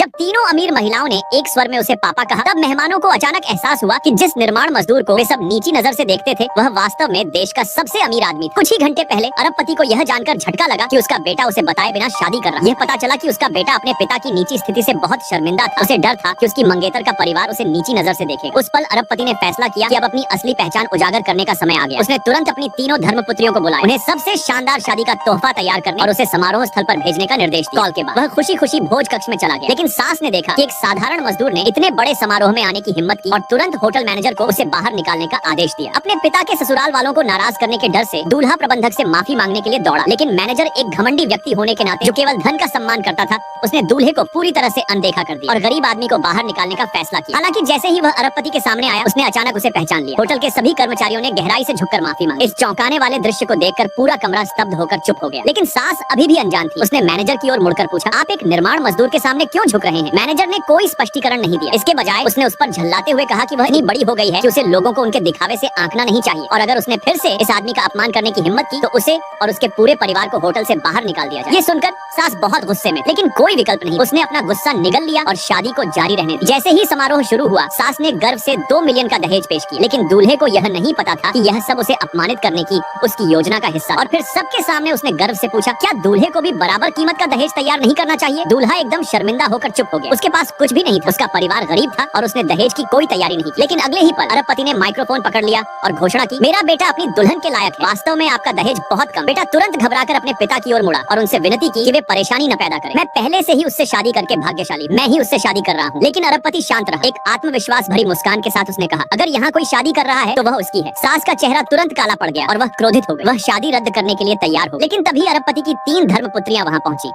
जब तीनों अमीर महिलाओं ने एक स्वर में उसे पापा कहा, तब मेहमानों को अचानक एहसास हुआ कि जिस निर्माण मजदूर को वे सब नीची नजर से देखते थे, वह वास्तव में देश का सबसे अमीर आदमी था। कुछ ही घंटे पहले अरबपति को यह जानकर झटका लगा कि उसका बेटा उसे बताए बिना शादी कर रहा है। यह पता चला कि उसका बेटा अपने पिता की नीची स्थिति से बहुत शर्मिंदा था। उसे डर था कि उसकी मंगेतर का परिवार उसे नीची नजर से देखे। उस पल अरबपति ने फैसला किया कि अब अपनी असली पहचान उजागर करने का समय आ गया। उसने तुरंत अपनी तीनों धर्मपुत्रियों को बुलाया, उन्हें सबसे शानदार शादी का तोहफा तैयार करने और उसे समारोह स्थल पर भेजने का निर्देश दिया। कॉल के बाद वह खुशी खुशी भोज कक्ष में चला गया, लेकिन सास ने देखा कि एक साधारण मजदूर ने इतने बड़े समारोह में आने की हिम्मत की और तुरंत होटल मैनेजर को उसे बाहर निकालने का आदेश दिया। अपने पिता के ससुराल वालों को नाराज करने के डर से दूल्हा प्रबंधक से माफी मांगने के लिए दौड़ा, लेकिन मैनेजर एक घमंडी व्यक्ति होने के नाते जो केवल धन का सम्मान करता था, उसने दूल्हे को पूरी तरह से अनदेखा कर दिया और गरीब आदमी को बाहर निकालने का फैसला किया। हालांकि जैसे ही वह अरबपति के सामने आया, उसने अचानक उसे पहचान लिया। होटल के सभी कर्मचारियों ने गहराई से झुककर माफी मांगी। इस चौंकाने वाले दृश्य को देखकर पूरा कमरा स्तब्ध होकर चुप हो गया, लेकिन सास अभी भी अनजान थी। उसने मैनेजर की ओर मुड़कर पूछा, आप एक निर्माण मजदूर के सामने क्यों झुक रहे हैं? मैनेजर ने कोई स्पष्टीकरण नहीं दिया। इसके बजाय उसने उस पर झल्लाते हुए कहा कि वह इतनी बड़ी हो गई है कि उसे लोगों को उनके दिखावे से आंकना नहीं चाहिए, और अगर उसने फिर से इस आदमी का अपमान करने की हिम्मत की तो उसे और उसके पूरे परिवार को होटल से बाहर निकाल दिया जाए। ये सुनकर सास बहुत गुस्से में, लेकिन कोई विकल्प नहीं। उसने अपना गुस्सा निगल लिया और शादी को जारी रहने दिया। जैसे ही समारोह शुरू हुआ, सास ने गर्व से 2 मिलियन का दहेज पेश किया, लेकिन दूल्हे को यह नहीं पता था कि यह सब उसे अपमानित करने की उसकी योजना का हिस्सा। और फिर सबके सामने उसने गर्व से पूछा, क्या दूल्हे को भी बराबर कीमत का दहेज तैयार नहीं करना चाहिए? दूल्हा एकदम शर्मिंदा होकर चुप हो गया। उसके पास कुछ भी नहीं था, उसका परिवार गरीब था और उसने दहेज की कोई तैयारी नहीं की। लेकिन अगले ही पल अरबपति ने माइक्रोफोन पकड़ लिया और घोषणा की, मेरा बेटा अपनी दुल्हन के लायक है। वास्तव में आपका दहेज बहुत कम। बेटा तुरंत घबराकर अपने पिता की ओर मुड़ा और उनसे विनती की कि वे परेशानी न पैदा करें। मैं पहले से ही उससे शादी करके भाग्यशाली, मैं ही उससे शादी कर रहा हूँ। लेकिन अरबपति शांत रहा। एक आत्मविश्वास भरी मुस्कान के साथ उसने कहा, अगर यहाँ कोई शादी कर रहा है तो वह उसकी है। सास का चेहरा तुरंत काला पड़ गया और वह क्रोधित हो गई। वह शादी रद्द करने के लिए तैयार हो, लेकिन तभी अरबपति की 3 धर्मपुत्रियां वहाँ पहुंची।